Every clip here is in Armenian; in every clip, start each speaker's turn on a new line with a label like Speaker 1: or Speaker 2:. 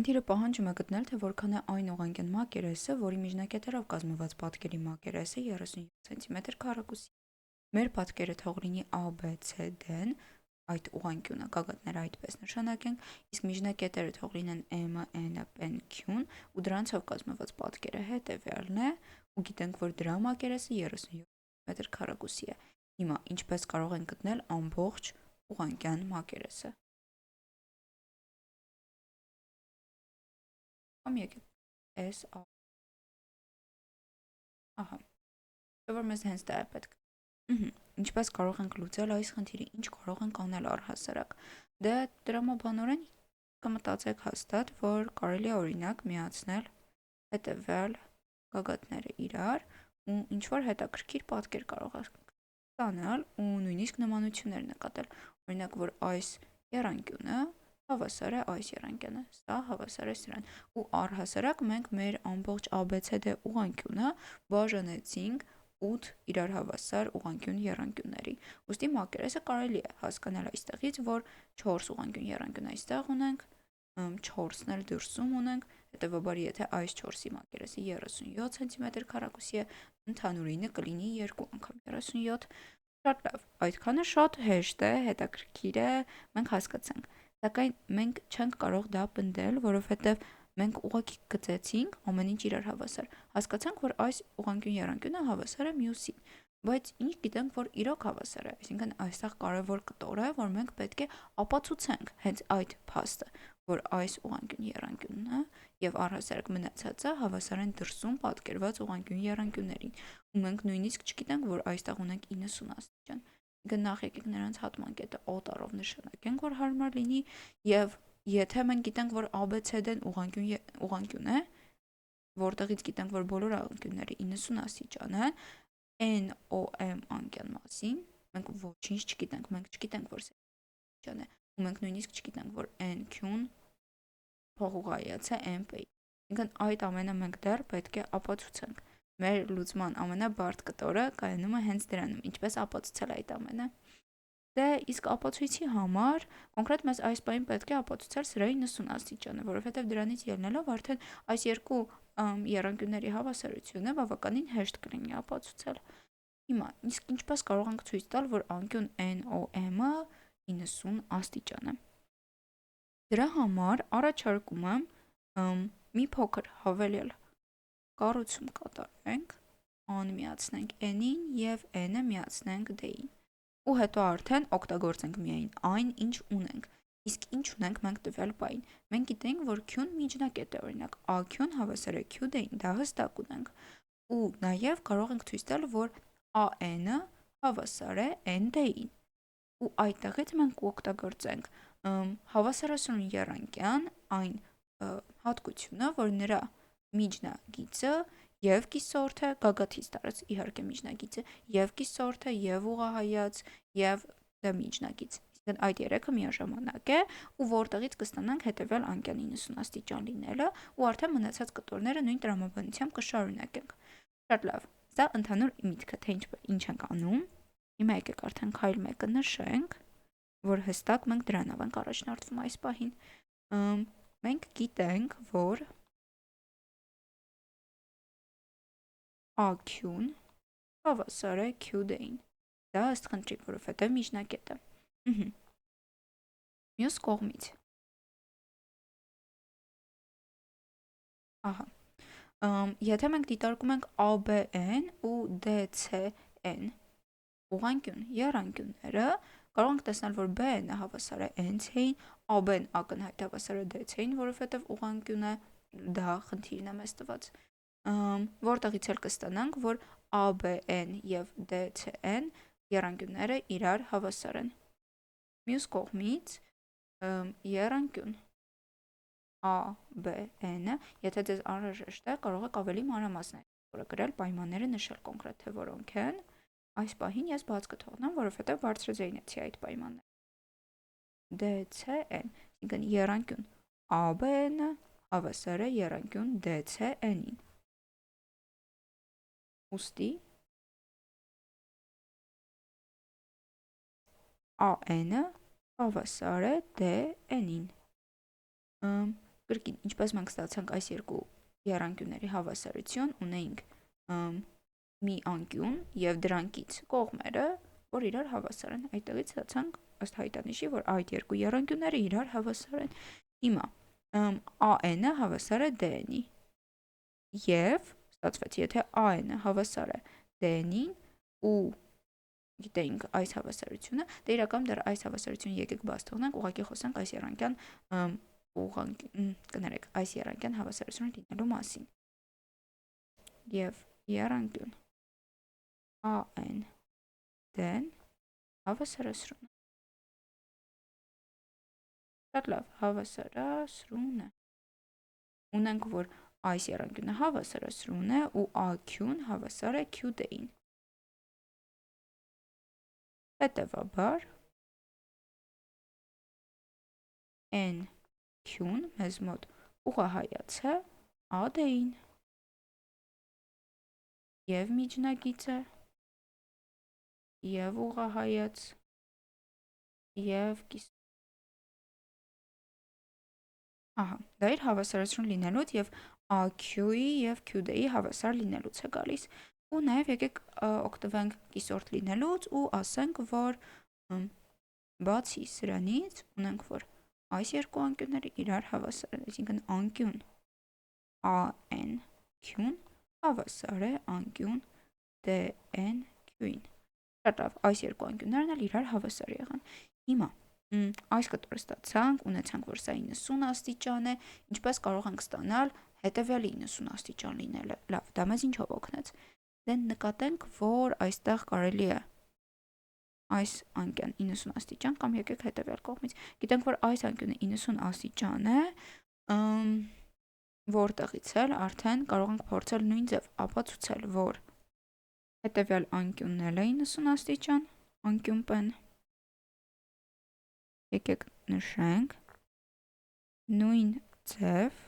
Speaker 1: Խնդիրը պահանջում է գտնել, թե որքան է այն ուղղանկյուն մակերեսը, որի միջնակետերով կազմված պատկերի մակերեսը 37 cm քառակուսի։ Մեր պատկերը թող լինի ABCD-ն, այդ ուղղանկյունը գագաթները այդպես նշանակենք, իսկ միջնակետերը թող լինեն M-ը, N-ը, P-ն, Q-ն, ու դրանցով կազմված պատկերը հետևյալն է, ու գիտենք, որ դրա մակերեսը 37 cm քառակուսի է։ Հիմա ինչպես կարող ենք գտնել ամբողջ ուղղանկյան մակերեսը։ Եկեք S ահա, որ մեզ հենց դա է պետք։ Ինչպես կարող ենք լուծել այս խնդիրը, ինչ կարող ենք անել առհասարակ։ Դե տրամաբանորեն կմտածեք հաստատ, որ կարելի է օրինակ միացնել հետևյալ գագաթները իրար ու ինչ որ հետաքրքիր պատկեր կարող եք ստանալ ու նույնիսկ նմանություններ նկատել։ Օրինակ, որ այս եռանկյունը հավասար է այս եռանկյանը, սա հավասար է սրան։ Ու առհասարակ մենք մեր ամբողջ ABCD ուղղանկյունը բաժանեցինք 8 իրար հավասար ուղղանկյուն եռանկյունների։ Ուստի մակերեսը կարելի է հասկանալ այստեղից, որ 4 ուղղանկյուն եռանկյուն այստեղ ունենք, 4-ն էլ դրսում ունենք, հետևաբար եթե այս 4-ի մակերեսը 37 cm քառակուսի է, ընդհանուրինը կլինի 2 անգամ 37։ Շատ լավ, այդքանը շատ հեշտ է, հետաքրքիր է, մենք հասկացանք։ Սակայն մենք չենք կարող դա պնդել, որովհետև մենք ուղղակի գծեցինք ամեն ինչ իրար հավասար։ Հասկացանք, որ այս ուղղանկյուն եռանկյունը հավասար է մյուսին, բայց ինչ գիտենք, որ իրոք հավասար է, այսինքն այստեղ կարևոր կտոր է, որ մենք պետք է ապացուցենք հենց այդ փաստը, որ այս ուղղանկյուն եռանկյունը եւ առհասարակ մնացածը հավասար են դրսում պատկերված ուղղանկյուն եռանկյուններին։ Ու մենք նույնիսկ չգիտենք, որ այստեղ ունենք 90 աստիճան։ Գնահ եկեք նրանց հատման կետը օտարով նշանակենք, որ հարմար լինի, եւ եթե մենք գիտենք, որ ABCD-ն ուղղանկյուն է, որտեղից գիտենք, որ բոլոր անկյունները 90 աստիճան են, NOM անկյան մասին մենք ոչինչ չգիտենք, մենք չգիտենք, որ սա աստիճան է, ու մենք նույնիսկ չգիտենք, որ NQ-ն փողուղայից է MP-ի։ Ինքն այդ ամենը մենք դեռ պետք է ապացուցենք։ Մեր լուծման ամենաբարդ կտորը կայանում է հենց դրանում, ինչպես ապացուցել այդ ամենը։ Դե իսկ ապացույցի համար կոնկրետ մեզ այս բանին պետք է ապացուցել սրա 90 աստիճանը, որովհետև դրանից ելնելով արդեն այս երկու եռանկյունների հավասարությունը բավականին հեշտ կլինի ապացուցել։ Հիմա իսկ ինչպես կարող ենք ցույց տալ, որ անկյուն NOM-ը 90 աստիճան է։ Դրա համար առաջարկում եմ մի փոքր հավելյալ կառուցում կատարենք, N միացնենք N-ին եւ N-ը միացնենք D-ին։ Ու հետո արդեն օգտագործենք միայն այն, ինչ ունենք։ Իսկ ինչ ունենք մենք տվյալ բային։ Մենք գիտենք, որ Q-ն միջնակետ է, օրինակ AQ-ն հավասար է Q-D-ին, դա հստակ ունենք։ Ու նաև կարող ենք ցույց տալ, որ AN-ը հավասար է ND-ին։ Ու այդտեղից մենք կօգտագործենք հավասարասրուն եռանկյան այն հատկությունը, որ նրա միջնագիծը եւ կիսորդը գագաթից տարած իհարկե միջնագիծը եւ կիսորդը եւ ուղղահայաց եւ դա միջնագիծ։ Այսինքն այդ երեքը միաժամանակ է ու որտեղից կստանանք հետեւյալ անկյան 90 աստիճան լինելը ու արդեն մնացած կտորները նույն տրամաբանությամբ կշարունակենք։ Շատ լավ։ Սա ընդհանուր միտքը, թե ինչ ենք անում։ Հիմա եկեք արդեն քայլ 1-ը նշենք, որ հստակ մենք դրանով ենք առաջնորդվում այս պահին։ Մենք գիտենք, որ AQ-ն հավասար է QD-ին։ Դա ըստ խնդրի, որովհետև միջնակետ է։ Մյուս կողմից։ Ահա։ Եթե մենք դիտարկում ենք ABN ու DCN ուղղանկյուն եռանկյունները, կարող ենք տեսնել, որ BN-ը հավասար է NC-ին, AB-ն ակնհայտ հավասար է DC-ին, որովհետև ուղղանկյուն է, դա խնդիրն է մեզ տված։ Որտեղից էլ կստանանք, որ ABN եւ DCN եռանկյունները իրար հավասար են։ Մյուս կողմից եռանկյուն ABN-ը, եթե ձեզ անհրաժեշտ է, կարող եք ավելի մանրամասնային գրել, պայմանները նշել կոնկրետ, թե որոնք են։ Այս պահին ես բաց կթողնեմ, որովհետև բարձրաձայնեցի այդ պայմանները։ DCN, այսինքն եռանկյուն ABN-ը հավասար է եռանկյուն DCN-ին։ Ուստի AN-ը հավասար է DN-ին։ կրկին, ինչպես մենք ստացանք այս երկու եռանկյունների հավասարություն, ունեինք մի անկյուն եւ դրանքից կողմերը, որ իրար հավասար են։ Այդտեղից ստացանք ըստ հայտանիշի, որ այդ երկու եռանկյունները իրար հավասար են։ Հիմա AN-ը հավասար է DN-ի եւ ստացվեց, եթե AN-ը հավասար է DN-ին ու գիտեինք այս հավասարությունը, դե իրական դեռ այս հավասարությունը եկեք բաց թողնենք, ուղղակի խոսենք այս եռանկյան կներեք, այս եռանկյան հավասարությունը լինելու մասին։ Եվ եռանկյուն AN DN հավասարասրուն է։ Շատ լավ, հավասարասրուն է։ Ունենք, որ այս եռանկյունը հավասարասրուն է ու AQ-ն հավասար է QD-ին։ Հետևաբար NQ-ն մեզ մոտ ուղղահայաց է AD-ին եւ միջնագիծը եւ ուղղահայաց եւ կիս։ Ահա, դա իր հավասարություն լինելուց եւ AQ-ի եւ QD-ի հավասար լինելուց է գալիս։ Ու նաեւ եկեք օգտվենք կիսորդ լինելուց ու ասենք, որ բացի սրանից ունենք, որ այս երկու անկյունները իրար հավասար են, այսինքն անկյուն AN-Q-ն հավասար է անկյուն DN-Q-ին։ Շատ լավ, այս երկու անկյուններն էլ իրար հավասար եղան։ Հիմա այս կտորը ստացանք, ունեցանք, որ սա 90 աստիճան է, ինչպես կարող ենք ստանալ հետևյալի 90 աստիճան լինելը։ Լավ, դա մեզ ինչով օգնեց։ Դե նկատենք, որ այստեղ կարելի է այս անկյան 90 աստիճան կամ եկեք հետևյալ կողմից։ Գիտենք, որ այս անկյունը 90 աստիճան է, որտեղից էլ արդեն կարող ենք փորձել նույն ձև ապացուցել, որ հետևյալ անկյունն էլ է 90 աստիճան, անկյուն P-ն։ Եկեք նշենք նույն ձև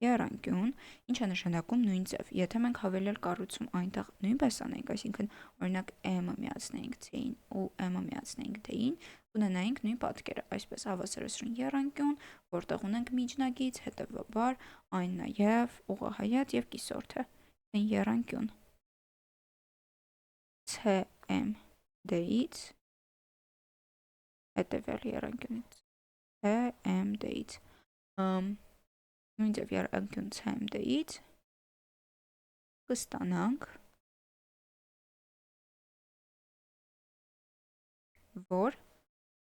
Speaker 1: եռանկյուն, ինչ է նշանակում նույն ձև։ Եթե մենք հավելյալ կառույցում այնտեղ նույնպես անենք, այսինքն օրինակ M-ը միացնենք C-ին ու M-ը միացնենք D-ին, ունենայինք նույն պատկերը, այսպես հավասարասրուն եռանկյուն, որտեղ ունենք միջնագիծ, հետևաբար այն նաև ուղղահայաց եւ կիսորդ է։ Այն եռանկյուն CMD-ից հետևյալ եռանկյունից CMD-ից նույն ձև եռանկյուն CMD-ից կստանանք,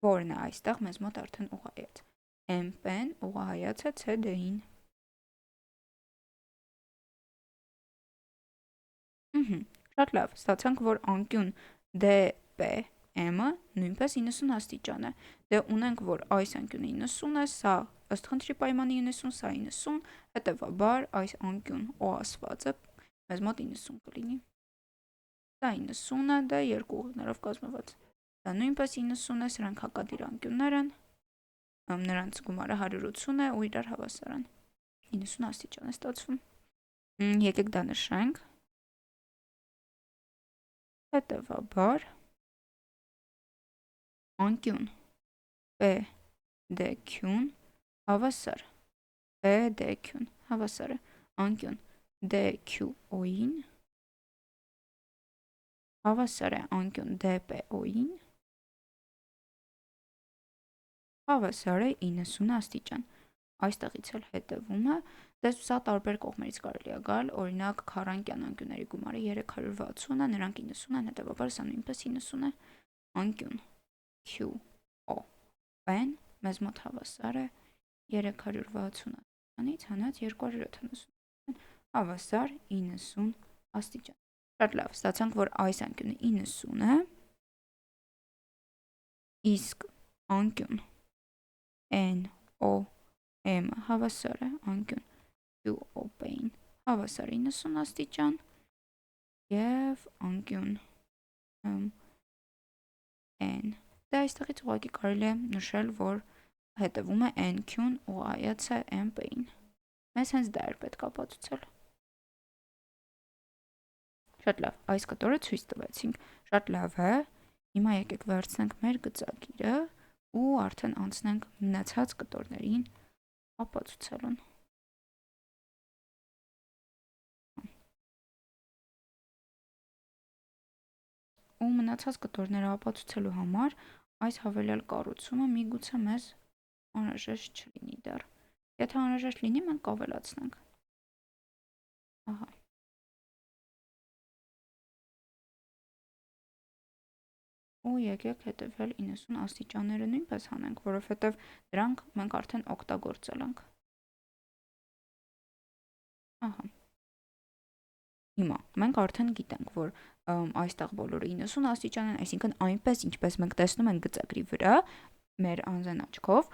Speaker 1: որն է այստեղ մեզ մոտ արդեն ուղղահայաց։ MP-ն ուղղահայաց է CD-ին։ Շատ լավ, ստացանք, որ անկյուն DPM-ը նույնպես 90 աստիճան է։ Դե ունենք, որ այս անկյունը 90 է, սա ըստ խնդրի պայմանի 90, սա 90, հետևաբար այս անկյուն O ասվածը մեզ մոտ 90 կլինի։ Դա 90 է, դա երկու ուղիներով կազմված։ Դա նույնպես 90 է, սրանք հակադիր անկյուններ են, նրանց գումարը 180 է ու իրար հավասար են։ 90 աստիճան է ստացվում։ Եկեք դա նշենք։ Հետևաբար անկյուն PDQ-ն հավասար PDQ-ն հավասար է անկյուն DQO-ին հավասար է անկյուն DPO-ին հավասար է 90 աստիճան։ Այստեղից էլ հետևում է, դες սա տարբեր կողմերից կարելի է գալ, օրինակ քառանկյան անկյունների գումարը 360 է, նրանք 90 են, հետևաբար սա նույնպես 90 է, անկյուն QO P-ն մեզ մոտ հավասար է 360 աստիճանից հանած 270 հավասար 90 աստիճան։ Շատ լավ, ստացանք, որ այս անկյունը 90 է, իսկ անկյուն NOM-ը հավասար է անկյուն QOP-ին հավասար 90 աստիճան եւ անկյուն N։ Դա այստեղից ուղղակի կարելի է նշել, որ հետևում է NQ-ն ուղղահայաց է MP-ին։ Մեզ հենց դա էր պետք ապացուցել։ Շատ լավ, այս կտորը ցույց տվեցինք։ Շատ լավ է։ Հիմա եկեք վերցնենք մեր գծագիրը ու արդեն անցնենք մնացած կտորներին ապացուցելուն։ Ու մնացած կտորները ապացուցելու համար այս հավելյալ կառուցումը միգուցե մեզ անհրաժեշտ չլինի դեռ։ Եթե անհրաժեշտ լինի, մենք կավելացնենք։ Ահա։ Ու եկեք հետևյալ 90 աստիճանները նույնպես հանենք, որովհետև դրանք մենք արդեն օգտագործել ենք։ Ահա։ Հիմա մենք արդեն գիտենք, որ այստեղ բոլորը 90 աստիճան են, այսինքն այնպես ինչպես մենք տեսնում ենք գծագրի վրա, մեր անձն աչքով,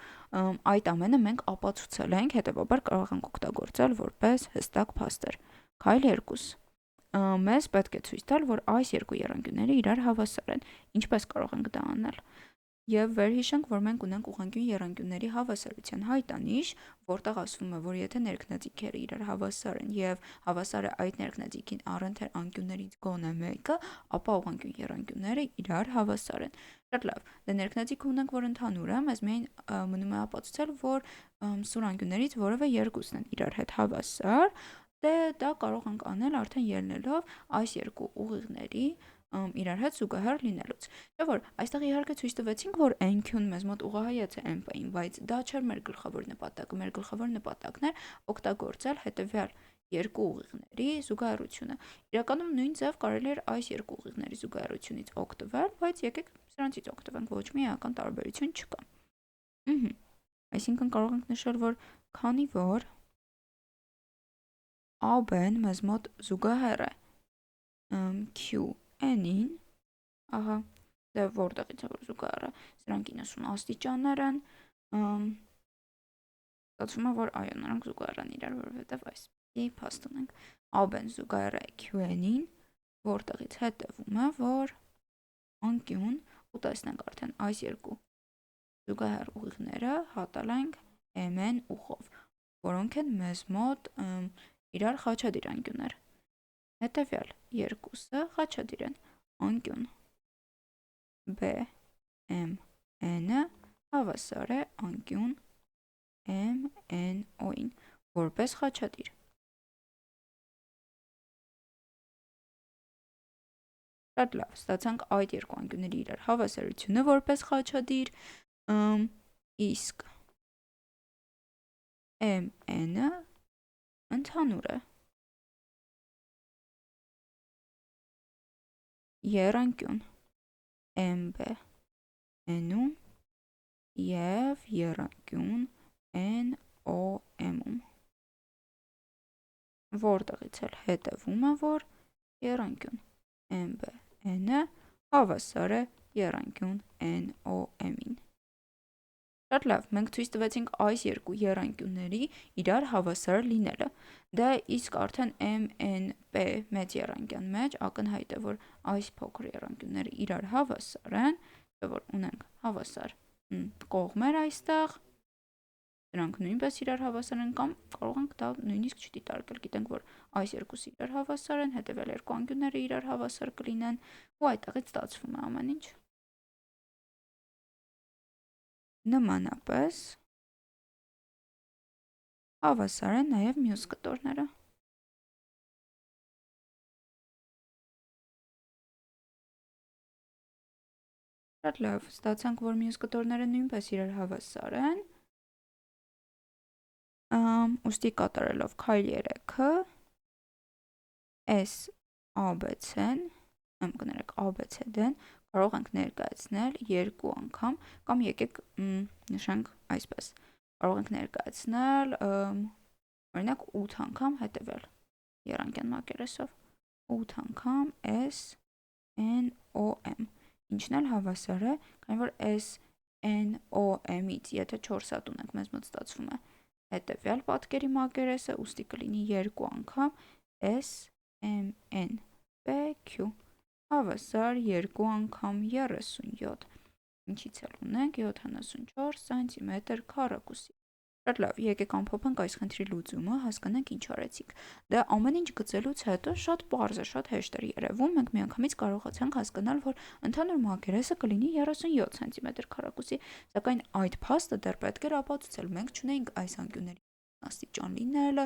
Speaker 1: այդ ամենը մենք ապացուցել ենք, հետևաբար կարող ենք օգտագործել որպես հստակ փաստեր։ Քայլ 2. Մեզ պետք է ցույց տալ, որ այս երկու եռանկյունները իրար հավասար են։ Ինչպես կարող ենք դա անել։ Եվ վերհիշենք, որ մենք ունենք ուղղանկյուն եռանկյունների հավասարության հայտանիշ, որտեղ ասվում է, որ եթե ներքնաձիգերը իրար հավասար են եւ հավասար է այդ ներքնաձիգին առընթեր անկյուններից գոնե մեկը, ապա ուղղանկյուն եռանկյունները իրար հավասար են։ Շատ լավ։ Դե ներքնաձիգ ունենք, որ ընդհանուր է, մեզ միայն մնում է ապացուցել, որ սուր անկյուններից որևէ երկուսն են իրար հետ հավասար, դե դա կարող ենք անել արդեն ելնելով այս երկու ուղիղների իրար հետ զուգահեռ լինելուց։ Չէ՞ որ այստեղ իհարկե ցույց տվեցինք, որ n-ն մեզ մոտ ուղղահայաց է m-ին, բայց դա չէր մեր գլխավոր նպատակը։ Մեր գլխավոր նպատակն էր օգտագործել հետևյալ երկու ուղիղների զուգահեռությունը։ Իրականում նույն ձև կարելի էր այս երկու ուղիղների զուգահեռությունից օգտվել, բայց եկեք սրանցից օգտվենք, ոչ մի էական տարբերություն չկա։ Այսինքն կարող ենք նշել, որ քանի որ AB-ն մեզ մոտ զուգահեռ է QN-ին, ահա, դե որտեղից է որ զուգահեռ է, սրանք 90 աստիճաններ են, ստացվում է, որ այո, նրանք զուգահեռ են իրար, որովհետև այսպիսի փաստ ունենք։ AB-ն զուգահեռ է QN-ին, որտեղից հետևում է, որ անկյուն, ու տեսնենք արդեն այս երկու զուգահեռ ուղիղները հատել ենք MN ուղով, որոնք են մեզ մոտ իրար խաչադիր անկյուններ։ Հետևյալ երկուսը խաչադիր են, անկյուն BMN-ը հավասար է անկյուն MNO-ին, որպես խաչադիր։ Շատ լավ, ստացանք այդ երկու անկյունների իրար հավասարությունը որպես խաչադիր, իսկ MN-ը ընդհանուր է եռանկյուն MBN-ում և եռանկյուն NOM-ում, որտեղից էլ հետևում է, որ եռանկյուն MBN-ը հավասար է եռանկյուն NOM-ին։ Շատ լավ, մենք ցույց տվեցինք այս երկու եռանկյունների իրար հավասար լինելը։ Դա իսկ արդեն MNP մեծ եռանկյան մեջ ակնհայտ է, որ այս փոքր եռանկյունները իրար հավասար են, որ ունենք հավասար կողմեր այստեղ, դրանք նույնպես իրար հավասար են կամ կարող ենք դա նույնիսկ չդիտարկել, գիտենք, որ այս երկուսը իրար հավասար են, հետևյալ երկու անկյունները իրար հավասար կլինեն, ու այդտեղից ստացվում է ամեն ինչ։ Նմանապես հավասար են նաև մյուս կտորները։ Շատ լավ, ստացանք, որ մյուս կտորները նույնպես իրար հավասար են։ Ուստի կատարելով քայլ 3-ը S ABC-ն, կներեք ABC-դեն կարող ենք ներկայացնել երկու անգամ, կամ եկեք նշենք այսպես, կարող ենք ներկայացնել օրինակ 8 անգամ հետևյալ եռանկյան մակերեսով, 8 անգամ SNOM, ինչն էլ հավասար է, քանի որ SNOM-ից եթե 4 հատ ունենք, մեզ մոտ ստացվում է հետևյալ պատկերի մակերեսը, ուստի կլինի երկու անգամ SMN-PQ, հավասար երկու անգամ 37, ինչից էլ ունենք 74 սանտիմետր քառակուսի։ Շատ լավ, եկեք ամփոփենք այս խնդրի լուծումը, հասկանանք ինչ արեցինք։ Դա ամեն ինչ գծելուց հետո շատ պարզ է, շատ հեշտ էր երևում, մենք միանգամից կարողացանք հասկանալ, որ ընդհանուր մակերեսը կլինի 37 սանտիմետր քառակուսի, սակայն այդ փաստը դեռ պետք էր ապացուցել։ Մենք չունեինք այս անկյունների աստիճան լինելը,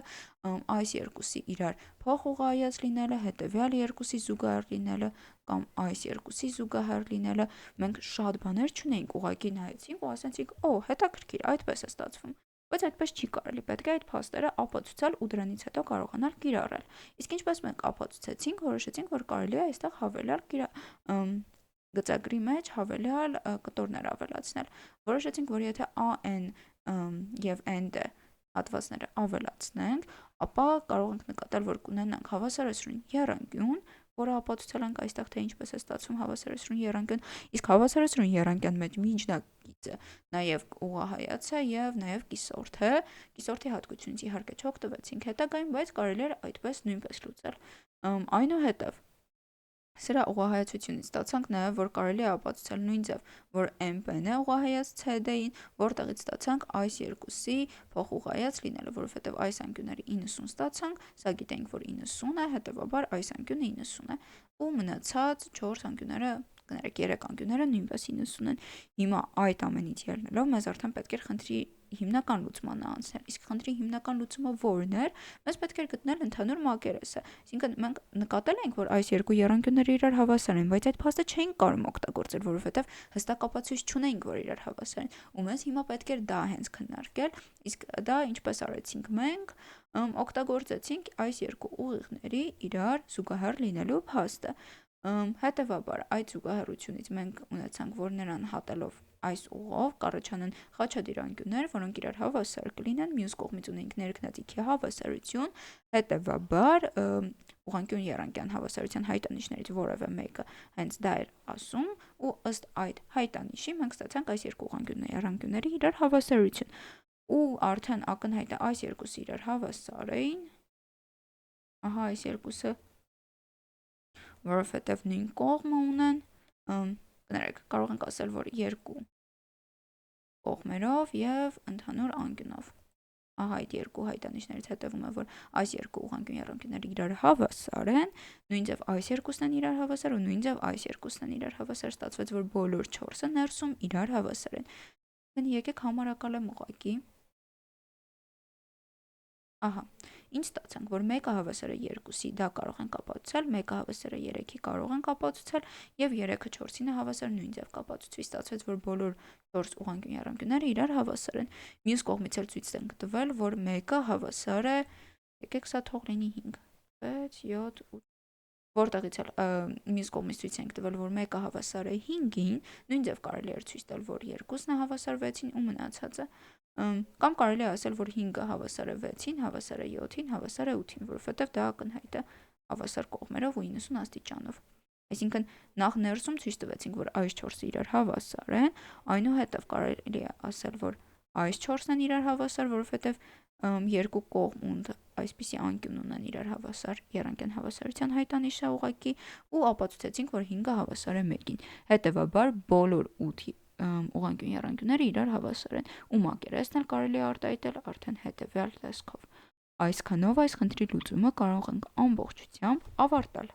Speaker 1: այս երկուսի իրար փոխուղղահայաց լինելը, հետևյալ երկուսի զուգահեռ լինելը կամ այս երկուսի զուգահեռ լինելը, մենք շատ բաներ չունեինք, ուղղակի նայեցինք ու ասացինք, օ, հետաքրքիր, այդպես է ստացվում։ Բայց այդպես չի կարելի, պետք է այդ փաստերը ապացուցել ու դրանից հետո կարողանալ կիրառել։ Իսկ ինչպես մենք ապացուցեցինք, որոշեցինք, որ կարելի է այստեղ հավելյալ գծագրի մեջ հավելյալ կտորներ ավելացնել։ Որոշեցինք, որ եթե AN եւ ND հատվածները ավելացնենք, ապա կարող ենք նկատել, որ կունենանք հավասարեցրուն եռանկյուն, որը ապացուցել ենք այստեղ, թե ինչպես է ստացվում հավասարեցրուն եռանկյուն, իսկ հավասարեցրուն եռանկյան մեջ միջնակիցը նաև ուղղահայաց է եւ նաև կիսորդ է։ Կիսորդի հատկությունից իհարկե չօգտվեցինք հետագայում, բայց կարելի էր այդպես նույնպես լուծել։ Այնուհետև սրա ուղղահայացությունից ստացանք նաև, որ կարելի է ապացուցել նույն ձև, որ MP-ն է ուղղահայաց CD-ին, որտեղից ստացանք այս երկուսի փոխուղղահայաց լինելը, որովհետև այս անկյունները 90 ստացանք, սա գիտենք, որ 90 է, հետևաբար այս անկյունը 90 է, ու մնացած 4 անկյունները, կներեք 3 անկյունները նույնպես 90 են։ Հիմա այդ ամենից ելնելով մեզ արդեն պետք էր խնդրի հիմնական լուծմանը անցնել, իսկ խնդրի հիմնական լուծումը որն էր, մեզ պետք էր գտնել ընդհանուր մակերեսը, այսինքն մենք նկատել ենք, որ այս երկու եռանկյունները իրար հավասար են, բայց այդ փաստը չէինք կարող օգտագործել, որովհետև հստակ ապացույց չունեինք, որ իրար հավասար են, ու մեզ հիմա պետք էր դա հենց քննարկել, իսկ դա ինչպես արեցինք մենք, օգտագործեցինք այս երկու ուղիղների իրար զուգահեռ լինելու փաստը։ Հետևաբար այդ զուգահեռությունից մենք ունեցանք, որ նրան հատելով այս ուղով կառաջանան խաչադիր անկյուններ, որոնք իրար հավասար կլինեն, մյուս կողմից ունենք ներքնատիքի հավասարություն, հետևաբար ուղղանկյուն եռանկյան հավասարության հայտանիշներից որևէ մեկը հենց դա էր ասում, ու ըստ այդ հայտանիշի մենք ստացանք այս երկու եռանկյունների իրար հավասարություն, ու արդեն ակնհայտ է այս երկուսը իրար հավասար էին, ահա այս երկուսը, որովհետև նույն կողմը ունեն, կներեք, կարող ենք ասել, որ երկու կողմերով եւ ընդհանուր անկյունով։ Ահա այդ երկու հայտանիշներից հետևում է, որ այս երկու ուղղանկյուն եռանկյունները իրար հավասար են, նույն ձև այս երկուսն են իրար հավասար ու նույն ձև այս երկուսն են իրար հավասար, ստացվեց, որ բոլոր 4-ը ներսում իրար հավասար են։ Եկեք համարակալեմ ուղղակի։ Ահա, ինչ ստացանք, որ 1-ը հավասար է 2-ի, դա կարող ենք ապացուցել, 1-ը հավասար է 3-ի, կարող ենք ապացուցել, եւ 3-ը 4-ին է հավասար, նույն ձև կապացուցվի, ստացվեց, որ բոլոր 4 ուղղանկյուն եռանկյունները իրար հավասար են։ Մյուս կողմից էլ ցույց ենք տվել, որ 1-ը հավասար է, եկեք սա թող լինի 5, 6, 7, 8, որտեղից էլ մյուս կողմից ցույց ենք տվել, որ 1-ը հավասար է 5-ին, նույն ձև կարելի է ցույց տալ, որ 2-ն է հավասար 6-ին ու մնացածը կամ կարելի է ասել, որ 5-ը հավասար է 6-ին, հավասար է 7-ին, հավասար է 8-ին, որովհետև դա ակնհայտ է հավասար կողմերով ու 90 աստիճանով։ Այսինքն նախ ներսում ցույց տվեցինք, որ այս 4-ը իրար հավասար են, այնուհետև կարելի է ասել, որ այս 4-ն են իրար հավասար, որովհետև երկու կողմ այսպիսի անկյուն ունեն իրար հավասար, եռանկյան հավասարության հայտանիշ է ուղղակի, ու ապացուցեցինք, որ 5-ը հավասար է 1-ին։ Հետևաբար բոլոր 8 ուղղանկյուն եռանկյունները իրար հավասար են, ու մակերեսն էլ կարելի է արտահայտել արդեն հետևյալ տեսքով։ Այսքանով այս խնդրի լուծումը կարող ենք ամբողջությամբ ավարտել։